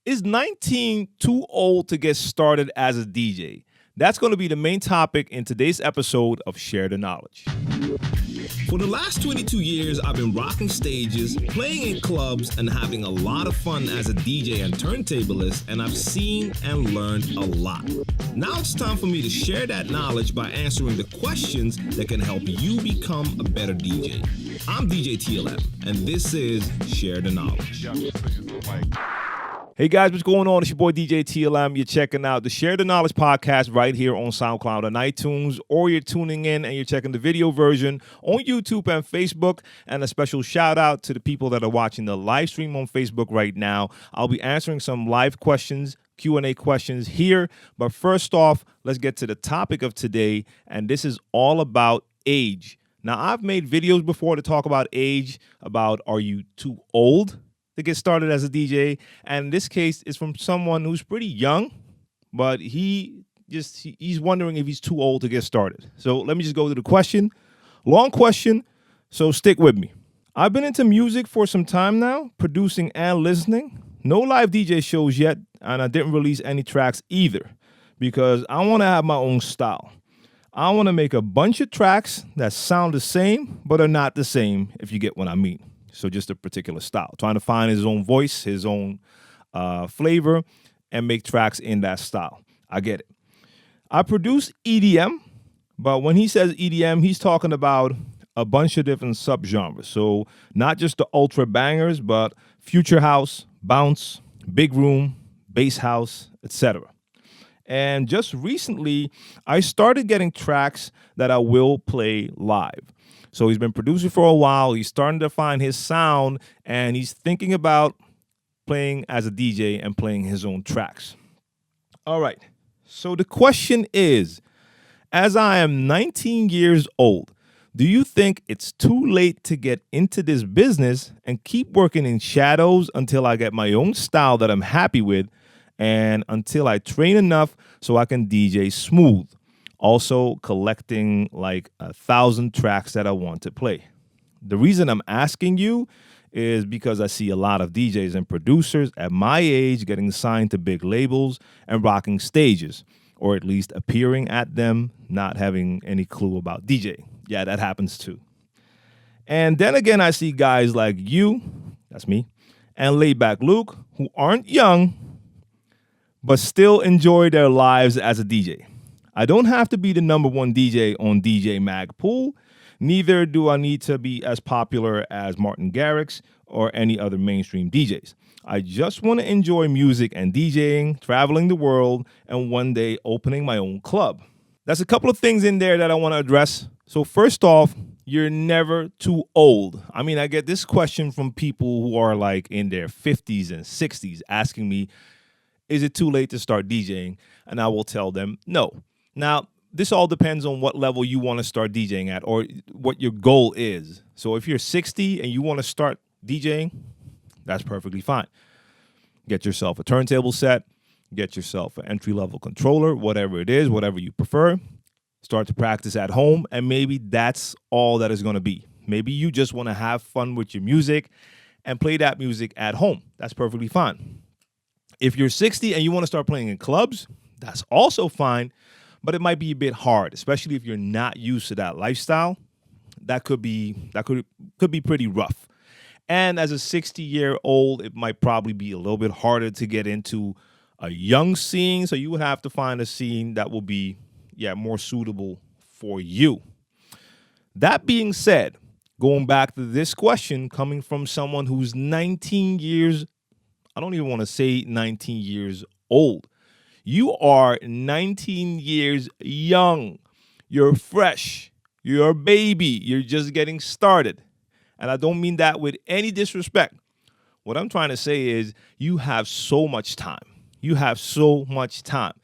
Is 19 too old to get started as a DJ? That's going to be the main topic in today's episode of Share the Knowledge. For the last 22 years, I've been rocking stages, playing in clubs, and having a lot of fun as a DJ and turntablist, and I've seen and learned a lot. Now it's time for me to share that knowledge by answering the questions that can help you become a better DJ. I'm djTLM, and this is Share the Knowledge. Hey guys, what's going on? It's your boy djTLM. You're checking out the Share the Knowledge podcast right here on SoundCloud and iTunes, or you're tuning in and you're checking the video version on YouTube and Facebook. And a special shout out to the people that are watching the live stream on Facebook right now. I'll be answering some live questions, Q&A questions here. But first off, let's get to the topic of today, and this is all about age. Now, I've made videos before to talk about age, about are you too old to get started as a DJ, and in this case is from someone who's pretty young, but he's wondering if he's too old to get started. So let me just go to the question. Long question, so stick with me. I've been into music for some time now, producing and listening. No live DJ shows yet, and I didn't release any tracks either because I want to have my own style. I want to make a bunch of tracks that sound the same but are not the same, if you get what I mean. So just a particular style, trying to find his own voice, his own flavor, and make tracks in that style. I get it. I produce EDM, but when he says EDM, he's talking about a bunch of different subgenres. So not just the ultra bangers, but future house, bounce, big room, bass house, etc. And just recently, I started getting tracks that I will play live. So he's been producing for a while. He's starting to find his sound, and he's thinking about playing as a DJ and playing his own tracks. All right. So the question is, as I am 19 years old, do you think it's too late to get into this business and keep working in shadows until I get my own style that I'm happy with and until I train enough so I can DJ smooth? Also collecting like 1,000 tracks that I want to play. The reason I'm asking you is because I see a lot of DJs and producers at my age getting signed to big labels and rocking stages, or at least appearing at them, not having any clue about DJ. Yeah, that happens too. And then again, I see guys like you, that's me, and Laidback Luke, who aren't young, but still enjoy their lives as a DJ. I don't have to be the number one DJ on DJ Mag Pool. Neither do I need to be as popular as Martin Garrix or any other mainstream DJs. I just want to enjoy music and DJing, traveling the world, and one day opening my own club. There's a couple of things in there that I want to address. So first off, you're never too old. I mean, I get this question from people who are like in their 50s and 60s asking me, is it too late to start DJing? And I will tell them no. Now, this all depends on what level you want to start DJing at or what your goal is. So if you're 60 and you want to start DJing, that's perfectly fine. Get yourself a turntable set, get yourself an entry-level controller, whatever it is, whatever you prefer. Start to practice at home, and maybe that's all that is going to be. Maybe you just want to have fun with your music and play that music at home. That's perfectly fine. If you're 60 and you want to start playing in clubs, that's also fine. But it might be a bit hard, especially if you're not used to that lifestyle. That could be pretty rough. And as a 60-year-old, it might probably be a little bit harder to get into a young scene. So you would have to find a scene that will be, more suitable for you. That being said, going back to this question coming from someone who's 19 years, I don't even want to say 19 years old. You are 19 years young. You're fresh. You're a baby. You're just getting started. And I don't mean that with any disrespect. What I'm trying to say is you have so much time. You have so much time.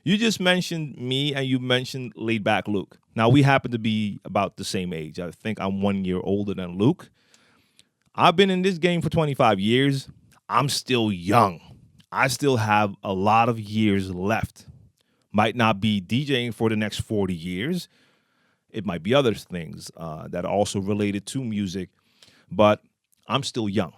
You just mentioned me and you mentioned Laidback Luke. Now, we happen to be about the same age. I think I'm 1 year older than Luke. I've been in this game for 25 years. I'm still young. I still have a lot of years left. Might not be DJing for the next 40 years. It might be other things that are also related to music. But I'm still young.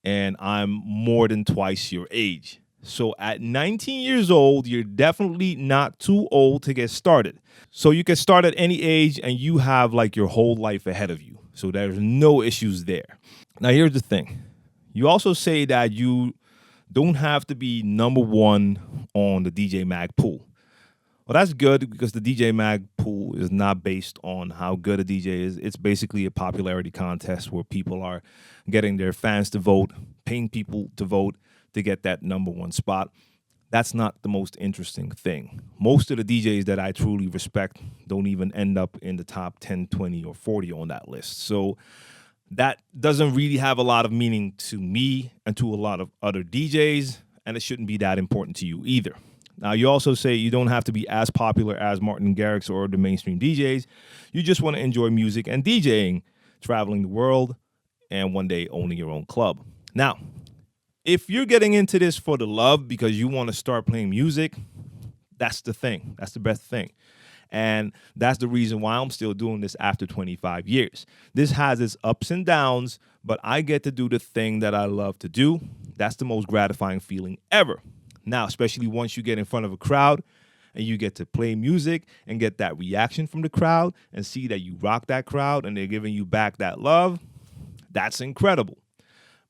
And I'm more than twice your age. So at 19 years old, you're definitely not too old to get started. So you can start at any age and you have like your whole life ahead of you. So there's no issues there. Now, here's the thing. You also say that you don't have to be number one on the DJ Mag pool. Well, that's good because the DJ Mag pool is not based on how good a DJ is. It's basically a popularity contest where people are getting their fans to vote, paying people to vote to get that number one spot. That's not the most interesting thing. Most of the DJs that I truly respect don't even end up in the top 10, 20, or 40 on that list. So that doesn't really have a lot of meaning to me and to a lot of other DJs, and it shouldn't be that important to you either. Now, you also say you don't have to be as popular as Martin Garrix or the mainstream DJs. You just want to enjoy music and DJing, traveling the world, and one day owning your own club. Now, if you're getting into this for the love because you want to start playing music, that's the thing. That's the best thing. And that's the reason why I'm still doing this after 25 years. This has its ups and downs, but I get to do the thing that I love to do. That's the most gratifying feeling ever. Now, especially once you get in front of a crowd and you get to play music and get that reaction from the crowd and see that you rock that crowd and they're giving you back that love, that's incredible.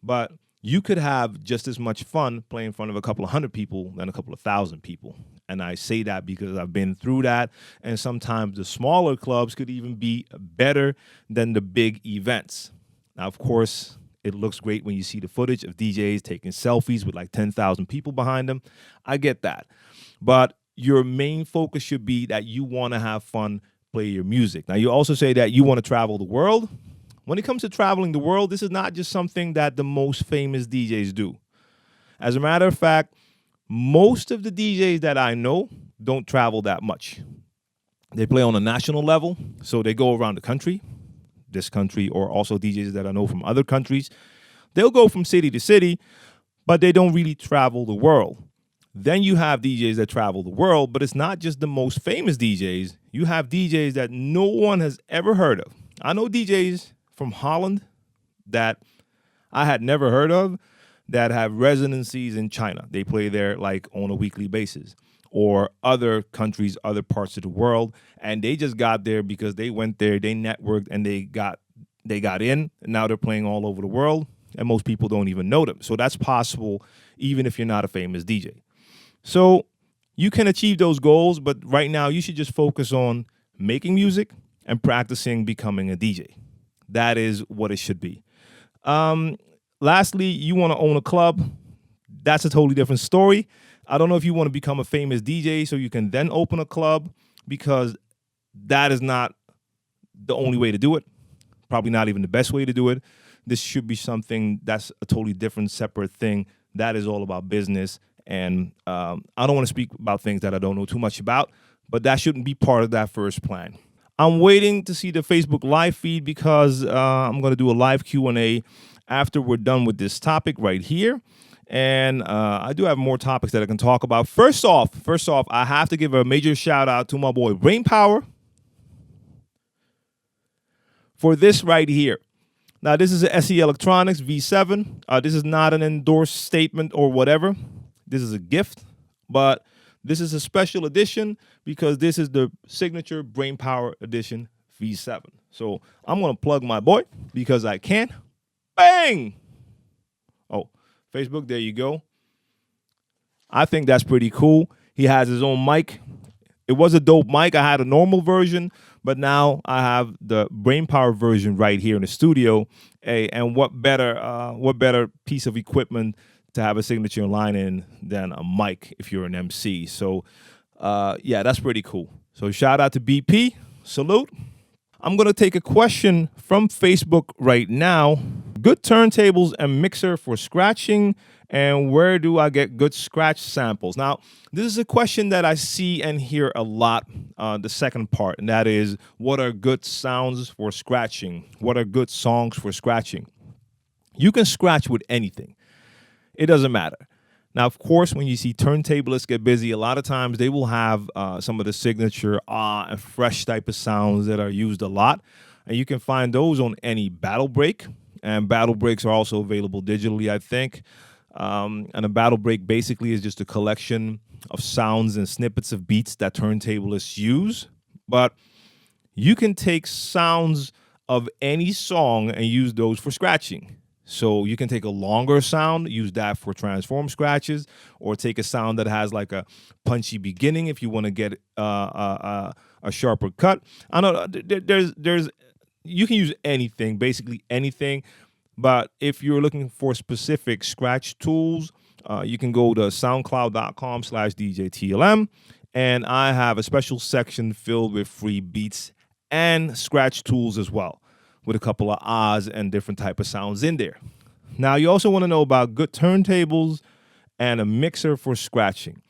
But you could have just as much fun playing in front of a couple of hundred people than a couple of thousand people. And I say that because I've been through that. And sometimes the smaller clubs could even be better than the big events. Now, of course, it looks great when you see the footage of DJs taking selfies with like 10,000 people behind them. I get that. But your main focus should be that you want to have fun, play your music. Now, you also say that you want to travel the world. When it comes to traveling the world, this is not just something that the most famous DJs do. As a matter of fact, most of the DJs that I know don't travel that much. They play on a national level, so they go around the country, this country, or also DJs that I know from other countries. They'll go from city to city, but they don't really travel the world. Then you have DJs that travel the world, but it's not just the most famous DJs. You have DJs that no one has ever heard of. I know DJs from Holland that I had never heard of that have residencies in China. They play there like on a weekly basis, or other countries, other parts of the world, and they just got there because they went there, they networked, and they got in, and now they're playing all over the world, and most people don't even know them. So that's possible even if you're not a famous DJ. So you can achieve those goals, but right now you should just focus on making music and practicing becoming a DJ. That is what it should be. Lastly, you want to own a club. That's a totally different story. I don't know if you want to become a famous DJ so you can then open a club, because that is not the only way to do it. Probably not even the best way to do it. This should be something that's a totally different, separate thing. That is all about business. And I don't want to speak about things that I don't know too much about, but that shouldn't be part of that first plan. I'm waiting to see the Facebook live feed because I'm going to do a live Q&A after we're done with this topic right here. And I do have more topics that I can talk about. First off, I have to give a major shout out to my boy Brain Power for this right here. Now, this is an SE Electronics V7. This is not an endorsed statement or whatever. This is a gift, but this is a special edition because this is the signature Brain Power Edition V7. So I'm going to plug my boy because I can. Bang! Oh, Facebook, there you go. I think that's pretty cool. He has his own mic. It was a dope mic. I had a normal version, but now I have the Brain Power version right here in the studio. Hey, and what better piece of equipment to have a signature line in than a mic if you're an MC. So, yeah, that's pretty cool. So shout out to BP. Salute. I'm going to take a question from Facebook right now. Good turntables and mixer for scratching, and where do I get good scratch samples? Now, this is a question that I see and hear a lot, the second part, and that is, what are good sounds for scratching? What are good songs for scratching? You can scratch with anything. It doesn't matter. Now, of course, when you see turntablists get busy, a lot of times they will have some of the signature and fresh type of sounds that are used a lot. And you can find those on any battle break. And battle breaks are also available digitally, I think. And a battle break basically is just a collection of sounds and snippets of beats that turntablists use. But you can take sounds of any song and use those for scratching. So you can take a longer sound, use that for transform scratches, or take a sound that has like a punchy beginning if you want to get a sharper cut. I know there's you can use anything, basically anything. But if you're looking for specific scratch tools, you can go to soundcloud.com/djTLM, and I have a special section filled with free beats and scratch tools as well, with a couple of ahs and different type of sounds in there. Now, you also want to know about good turntables and a mixer for scratching.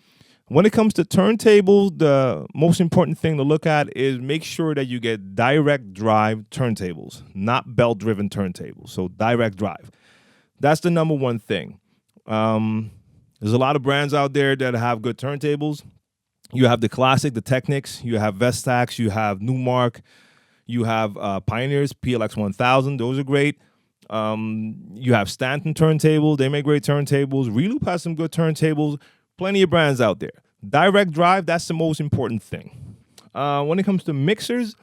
When it comes to turntables, the most important thing to look at is make sure that you get direct drive turntables, not belt-driven turntables. So direct drive. That's the number one thing. There's a lot of brands out there that have good turntables. You have the Classic, the Technics, you have Vestax, you have Newmark, you have Pioneers, PLX 1000. Those are great. You have Stanton turntables. They make great turntables. Reloop has some good turntables. Plenty of brands out there. Direct drive, that's the most important thing. When it comes to mixers,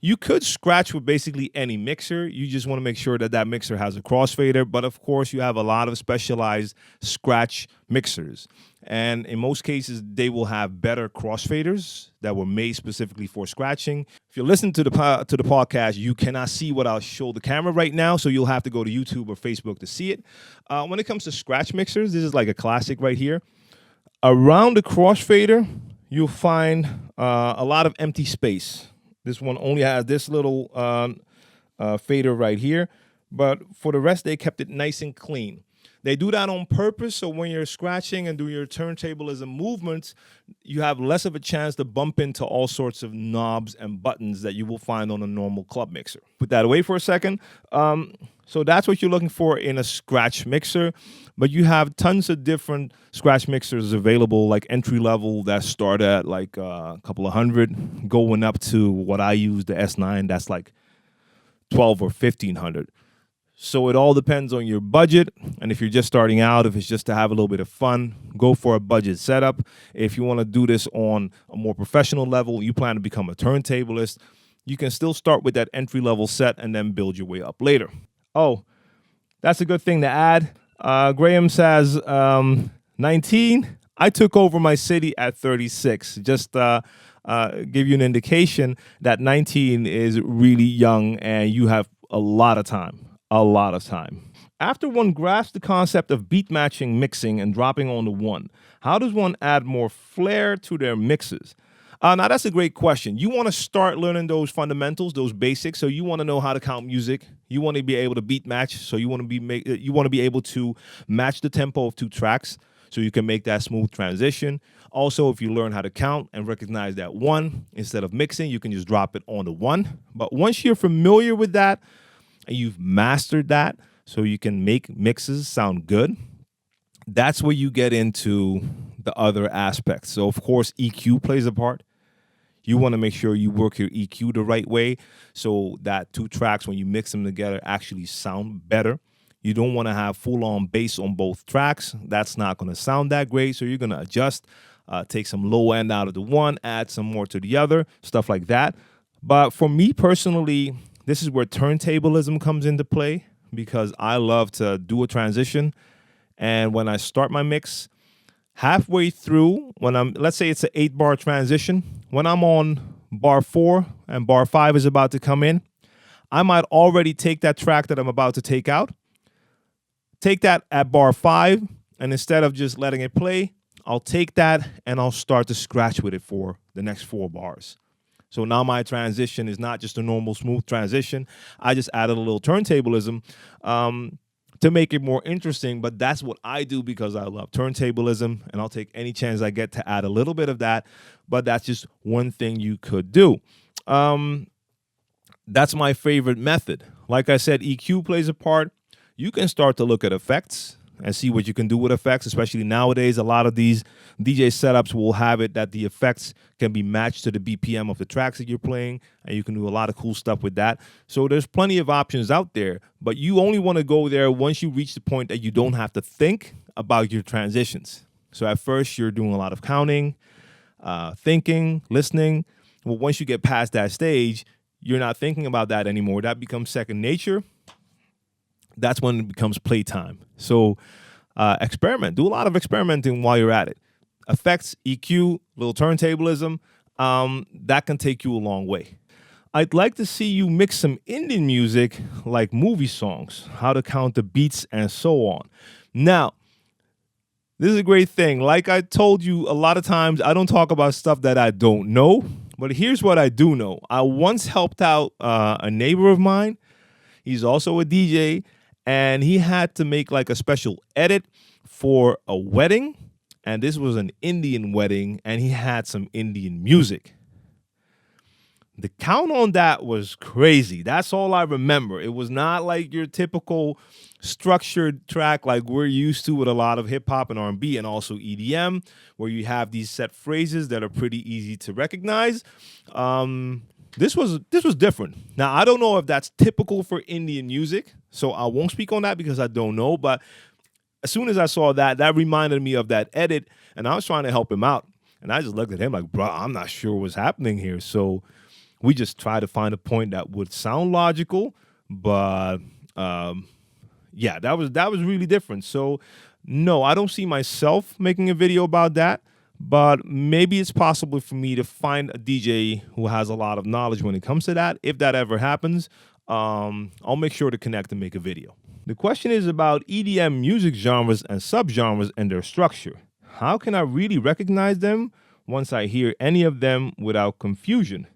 you could scratch with basically any mixer. You just want to make sure that that mixer has a crossfader. But of course, you have a lot of specialized scratch mixers. And in most cases, they will have better crossfaders that were made specifically for scratching. If you listen to the podcast, you cannot see what I'll show the camera right now, so you'll have to go to YouTube or Facebook to see it. When it comes to scratch mixers, this is like a classic right here. Around the crossfader, you'll find a lot of empty space. This one only has this little fader right here, but for the rest, they kept it nice and clean. They do that on purpose, so when you're scratching and doing your turntablism movements, you have less of a chance to bump into all sorts of knobs and buttons that you will find on a normal club mixer. Put that away for a second. So that's what you're looking for in a scratch mixer, but you have tons of different scratch mixers available, like entry level that start at like a couple of hundred, going up to what I use, the S9, that's like 12 or 1500. So it all depends on your budget, and if you're just starting out, if it's just to have a little bit of fun, go for a budget setup. If you want to do this on a more professional level, you plan to become a turntablist, you can still start with that entry-level set and then build your way up later. Oh, that's a good thing to add. Graham says, 19, I took over my city at 36. Just give you an indication that 19 is really young and you have a lot of time. After one grasps the concept of beat matching, mixing, and dropping on the one, how does one add more flair to their mixes? Now, that's a great question. You want to start learning those fundamentals, those basics. So you want to know how to count music. You want to be able to beat match. So you want to be able to match the tempo of two tracks so you can make that smooth transition. Also, if you learn how to count and recognize that one, instead of mixing, you can just drop it on the one. But once you're familiar with that, and you've mastered that so you can make mixes sound good, that's where you get into the other aspects. So, of course, EQ plays a part. You want to make sure you work your EQ the right way so that two tracks, when you mix them together, actually sound better. You don't want to have full-on bass on both tracks. That's not going to sound that great, so you're going to adjust, take some low end out of the one, add some more to the other, stuff like that. But for me personally, this is where turntablism comes into play, because I love to do a transition. And when I start my mix, halfway through, let's say it's an 8-bar transition, when I'm on bar 4 and bar 5 is about to come in, I might already take that track that I'm about to take out, take that at bar 5, and instead of just letting it play, I'll take that and I'll start to scratch with it for the next 4 bars. So now my transition is not just a normal smooth transition. I just added a little turntablism to make it more interesting. But that's what I do because I love turntablism, and I'll take any chance I get to add a little bit of that. But that's just one thing you could do. That's my favorite method. Like I said, EQ plays a part. You can start to look at effects. and see what you can do with effects, especially nowadays. A lot of these DJ setups will have it that the effects can be matched to the BPM of the tracks that you're playing, and you can do a lot of cool stuff with that. So there's plenty of options out there, but you only want to go there once you reach the point that you don't have to think about your transitions. So at first, you're doing a lot of counting, thinking, listening. Well, once you get past that stage, you're not thinking about that anymore. That becomes second nature. That's when it becomes playtime. So experiment. Do a lot of experimenting while you're at it. Effects, EQ, little turntablism, that can take you a long way. I'd like to see you mix some Indian music like movie songs, how to count the beats and so on. Now, this is a great thing. Like I told you, a lot of times I don't talk about stuff that I don't know, but here's what I do know. I once helped out a neighbor of mine. He's also a DJ, and he had to make like a special edit for a wedding, and this was an Indian wedding, and he had some Indian music. The count on that was crazy. That's all I remember. It was not like your typical structured track like we're used to with a lot of hip hop and R&B and also EDM, where you have these set phrases that are pretty easy to recognize. This was different. Now, I don't know if that's typical for Indian music, so I won't speak on that because I don't know. But as soon as I saw that, that reminded me of that edit, and I was trying to help him out. And I just looked at him like, bro, I'm not sure what's happening here. So we just tried to find a point that would sound logical, but yeah, that was really different. So no, I don't see myself making a video about that, but maybe it's possible for me to find a DJ who has a lot of knowledge when it comes to that. If that ever happens, I'll make sure to connect and make a video. The question is about EDM music genres and subgenres and their structure. How can I really recognize them once I hear any of them without confusion?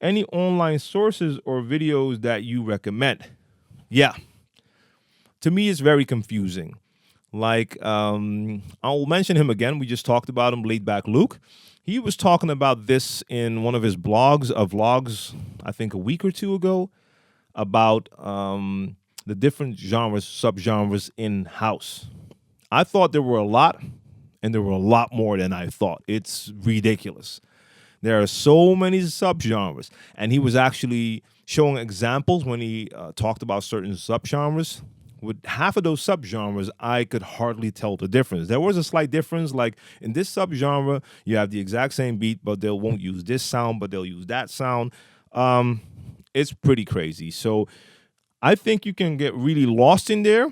Any online sources or videos that you recommend? Yeah. To me, it's very confusing. Like, I'll mention him again. We just talked about him, Laid Back Luke. He was talking about this in one of his vlogs, I think a week or two ago, about the different genres, subgenres in house. I thought there were a lot, and there were a lot more than I thought. It's ridiculous. There are so many subgenres, and he was actually showing examples when he talked about certain subgenres. With half of those subgenres, I could hardly tell the difference. There was a slight difference, like in this subgenre, you have the exact same beat, but they won't use this sound, but they'll use that sound. It's pretty crazy. So I think you can get really lost in there.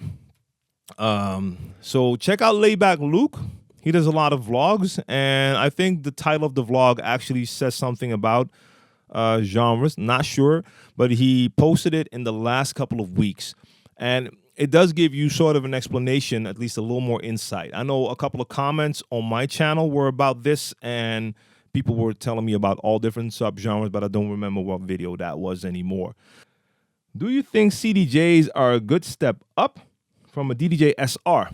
So check out Layback Luke. He does a lot of vlogs, and I think the title of the vlog actually says something about genres. Not sure, but he posted it in the last couple of weeks. And it does give you sort of an explanation, at least a little more insight. I know a couple of comments on my channel were about this, and people were telling me about all different subgenres, but I don't remember what video that was anymore. Do you think CDJs are a good step up from a DDJ SR?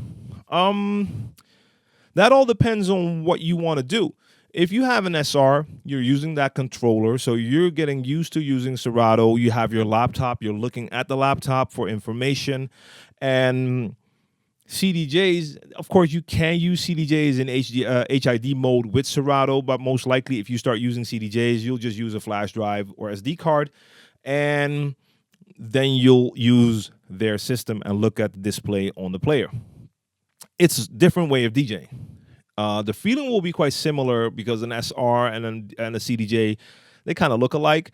That all depends on what you want to do. If you have an SR, you're using that controller, so you're getting used to using Serato. You have your laptop, you're looking at the laptop for information. And CDJs, of course, you can use CDJs in HID mode with Serato, but most likely if you start using CDJs, you'll just use a flash drive or SD card, and then you'll use their system and look at the display on the player. It's a different way of DJing. The feeling will be quite similar because an SR and a CDJ, they kind of look alike.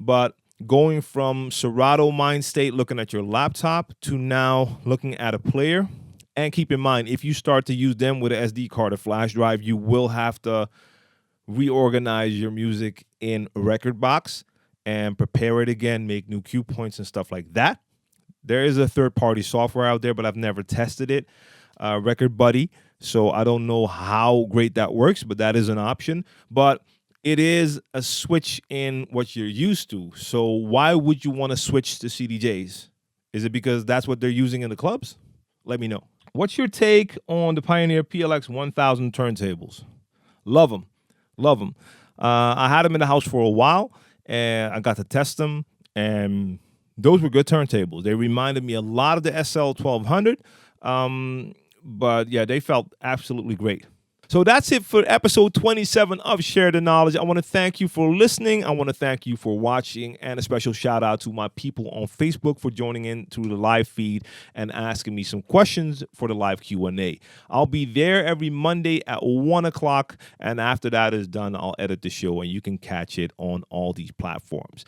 But going from Serato mind state, looking at your laptop, to now looking at a player. And keep in mind, if you start to use them with an SD card or flash drive, you will have to reorganize your music in Rekordbox and prepare it again, make new cue points and stuff like that. There is a third-party software out there, but I've never tested it. Record Buddy, so I don't know how great that works, but that is an option. But it is a switch in what you're used to. So why would you want to switch to CDJs? Is it because that's what they're using in the clubs? Let me know. What's your take on the Pioneer PLX 1000 turntables? Love them. Love them. I had them in the house for a while, and I got to test them, and those were good turntables. They reminded me a lot of the SL 1200. But yeah, they felt absolutely great. So that's it for episode 27 of Share the Knowledge. I want to thank you for listening. I want to thank you for watching, and a special shout out to my people on Facebook for joining in through the live feed and asking me some questions for the live Q&A. I'll be there every Monday at 1 o'clock, and after that is done, I'll edit the show, and you can catch it on all these platforms.